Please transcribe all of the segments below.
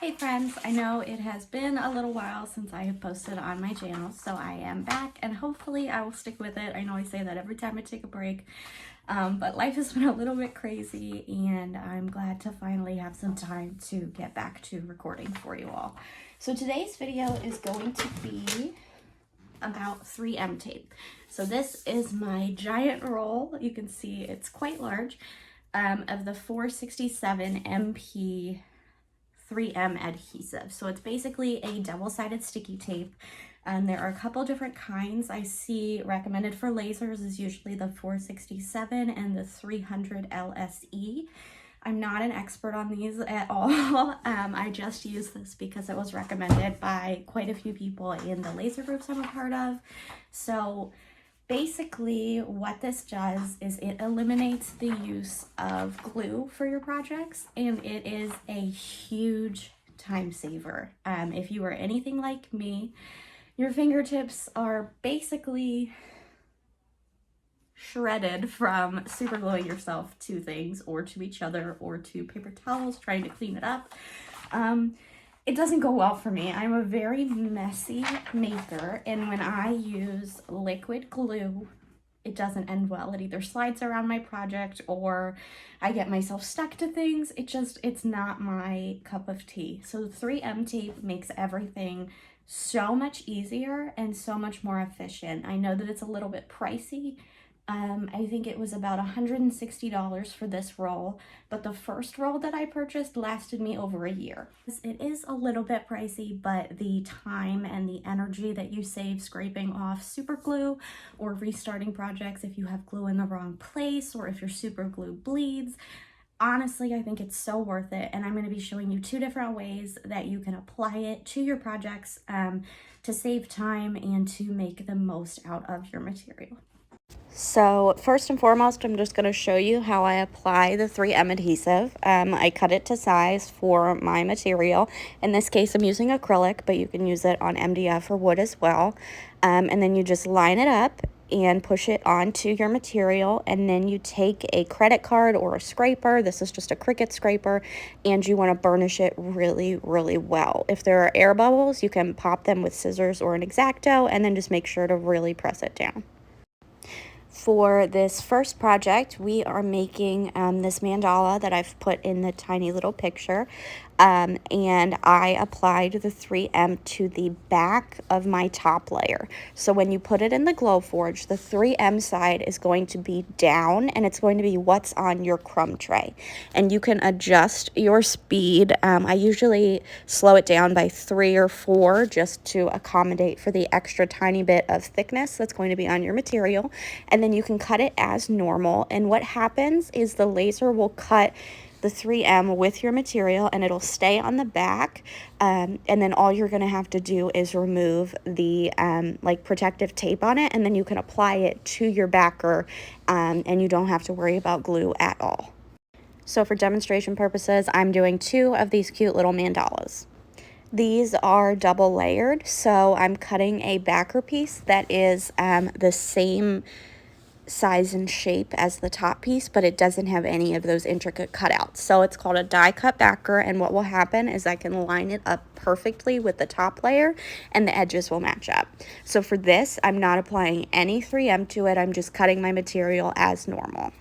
Hey friends, I know it has been a little while since I have posted on my channel, so I am back and hopefully I will stick with it. I know I say that every time I take a break, but life has been a little bit crazy and I'm glad to finally have some time to get back to recording for you all. So today's video is going to be about 3M tape. So this is my giant roll. You can see it's quite large, of the 467 MP 3M adhesive. So it's basically a double-sided sticky tape. There are a couple different kinds. I see recommended for lasers is usually the 467 and the 300 LSE. I'm not an expert on these at all. I just use this because it was recommended by quite a few people in the laser groups I'm a part of. So basically what this does is it eliminates the use of glue for your projects, and it is a huge time saver. If you are anything like me, your fingertips are basically shredded from super gluing yourself to things or to each other or to paper towels trying to clean it up. It doesn't go well for me. I'm a very messy maker, and when I use liquid glue, it doesn't end well. It either slides around my project or I get myself stuck to things. It's not my cup of tea. So the 3M tape makes everything so much easier and so much more efficient. I know that it's a little bit pricey. I think it was about $160 for this roll, but the first roll that I purchased lasted me over a year. It is a little bit pricey, but the time and the energy that you save scraping off super glue or restarting projects if you have glue in the wrong place or if your super glue bleeds, honestly, I think it's so worth it. And I'm going to be showing you two different ways that you can apply it to your projects to save time and to make the most out of your material. So first and foremost, I'm just going to show you how I apply the 3M adhesive. I cut it to size for my material. In this case, I'm using acrylic, but you can use it on MDF or wood as well. And then you just line it up and push it onto your material, and then you take a credit card or a scraper. This is just a Cricut scraper, and you want to burnish it really, really well. If there are air bubbles, you can pop them with scissors or an X-Acto, and then just make sure to really press it down. For this first project, we are making this mandala that I've put in the tiny little picture, and I applied the 3M to the back of my top layer. So when you put it in the Glowforge, the 3M side is going to be down, and it's going to be what's on your crumb tray. And you can adjust your speed. I usually slow it down by 3 or 4 just to accommodate for the extra tiny bit of thickness that's going to be on your material. And then you can cut it as normal, and what happens is the laser will cut the 3M with your material and it'll stay on the back, and then all you're going to have to do is remove the like protective tape on it, and then you can apply it to your backer, and you don't have to worry about glue at all. So for demonstration purposes, I'm doing 2 of these cute little mandalas. These are double layered, so I'm cutting a backer piece that is the same size and shape as the top piece, but it doesn't have any of those intricate cutouts. So it's called a die cut backer, and what will happen is I can line it up perfectly with the top layer and the edges will match up. So for this, I'm not applying any 3M to it. I'm just cutting my material as normal.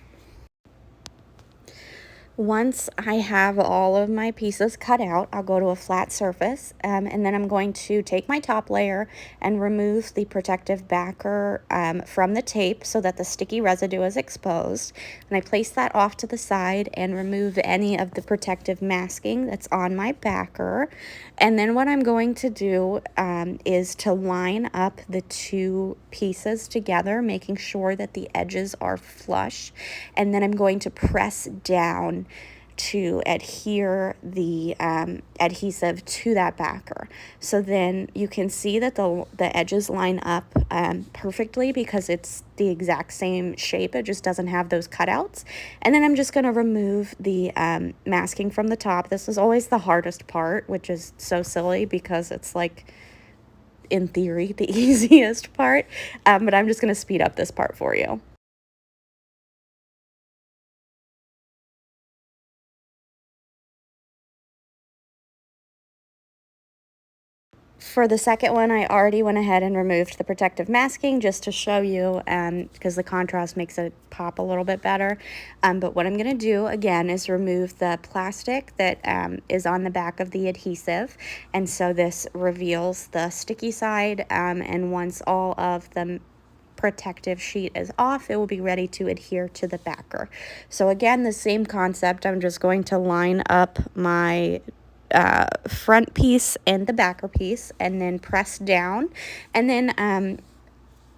Once I have all of my pieces cut out, I'll go to a flat surface, and then I'm going to take my top layer and remove the protective backer from the tape so that the sticky residue is exposed. And I place that off to the side and remove any of the protective masking that's on my backer. And then what I'm going to do is to line up the 2 pieces together, making sure that the edges are flush. And then I'm going to press down to adhere the adhesive to that backer. So then you can see that the edges line up perfectly because it's the exact same shape. It just doesn't have those cutouts. And then I'm just going to remove the masking from the top. This is always the hardest part, which is so silly because it's like, in theory, the easiest part. But I'm just going to speed up this part for you. For the second one, I already went ahead and removed the protective masking just to show you, because the contrast makes it pop a little bit better. But what I'm going to do, again, is remove the plastic that is on the back of the adhesive. And so this reveals the sticky side, and once all of the protective sheet is off, it will be ready to adhere to the backer. So again, the same concept. I'm just going to line up my front piece and the backer piece and then press down. And then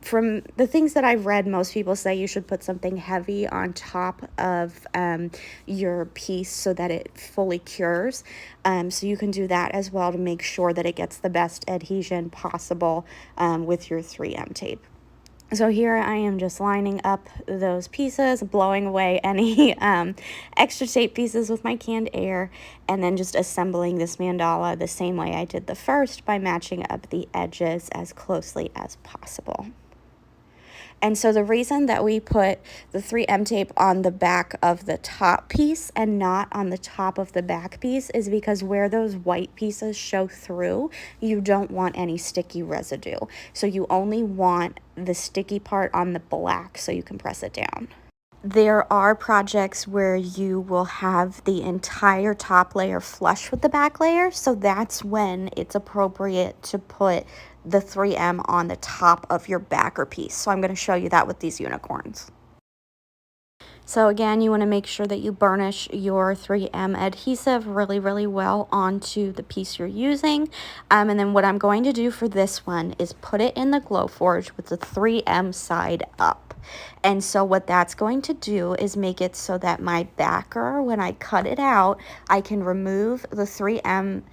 from the things that I've read, most people say you should put something heavy on top of your piece so that it fully cures. So you can do that as well to make sure that it gets the best adhesion possible with your 3M tape. So here I am just lining up those pieces, blowing away any extra tape pieces with my canned air, and then just assembling this mandala the same way I did the first by matching up the edges as closely as possible. And so the reason that we put the 3M tape on the back of the top piece and not on the top of the back piece is because where those white pieces show through, you don't want any sticky residue. So you only want the sticky part on the black so you can press it down. There are projects where you will have the entire top layer flush with the back layer, so that's when it's appropriate to put the 3M on the top of your backer piece. So I'm going to show you that with these unicorns. So again, you want to make sure that you burnish your 3M adhesive really, really well onto the piece you're using. And then what I'm going to do for this one is put it in the Glowforge with the 3M side up. And so what that's going to do is make it so that my backer, when I cut it out, I can remove the 3M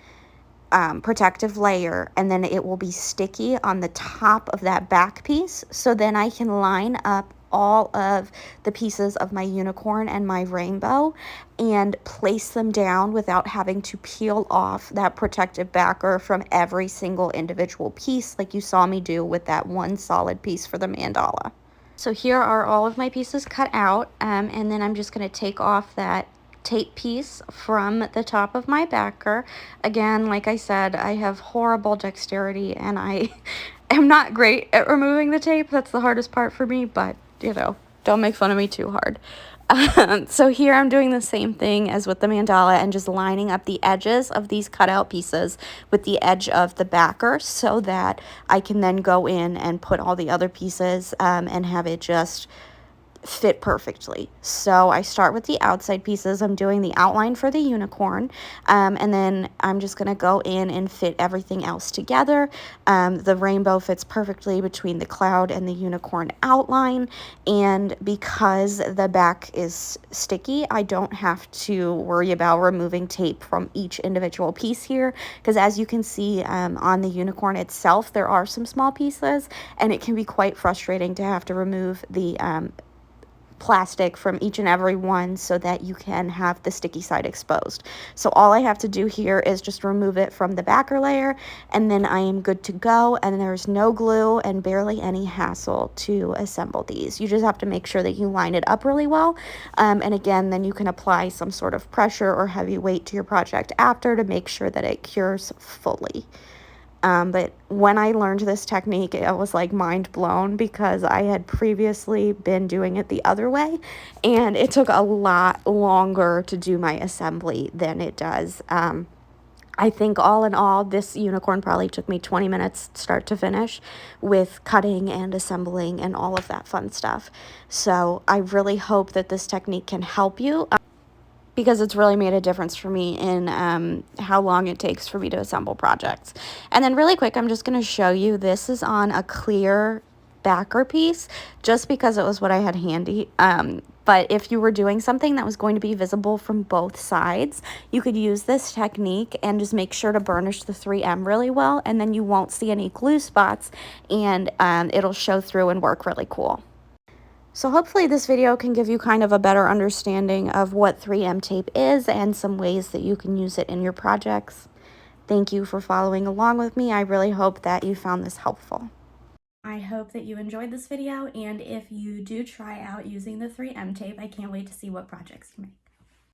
protective layer, and then it will be sticky on the top of that back piece. So then I can line up all of the pieces of my unicorn and my rainbow and place them down without having to peel off that protective backer from every single individual piece like you saw me do with that one solid piece for the mandala. So here are all of my pieces cut out, and then I'm just going to take off that tape piece from the top of my backer. Again, like I said, I have horrible dexterity and I am not great at removing the tape. That's the hardest part for me, but you know, don't make fun of me too hard. So here I'm doing the same thing as with the mandala and just lining up the edges of these cutout pieces with the edge of the backer so that I can then go in and put all the other pieces and have it just fit perfectly. So I start with the outside pieces. I'm doing the outline for the unicorn, and then I'm just going to go in and fit everything else together. The rainbow fits perfectly between the cloud and the unicorn outline, and because the back is sticky, I don't have to worry about removing tape from each individual piece here, because as you can see on the unicorn itself, there are some small pieces, and it can be quite frustrating to have to remove the plastic from each and every one so that you can have the sticky side exposed. So all I have to do here is just remove it from the backer layer, and then I am good to go, and there's no glue and barely any hassle to assemble these. You just have to make sure that you line it up really well, and again, then you can apply some sort of pressure or heavy weight to your project after to make sure that it cures fully. But when I learned this technique, it was like mind blown because I had previously been doing it the other way, and it took a lot longer to do my assembly than it does. I think all in all, this unicorn probably took me 20 minutes start to finish with cutting and assembling and all of that fun stuff. So I really hope that this technique can help you. Because it's really made a difference for me in how long it takes for me to assemble projects. And then really quick, I'm just going to show you, this is on a clear backer piece, just because it was what I had handy. But if you were doing something that was going to be visible from both sides, you could use this technique and just make sure to burnish the 3M really well, and then you won't see any glue spots, and it'll show through and work really cool. So hopefully this video can give you kind of a better understanding of what 3M tape is and some ways that you can use it in your projects. Thank you for following along with me. I really hope that you found this helpful. I hope that you enjoyed this video, and if you do try out using the 3M tape, I can't wait to see what projects you make.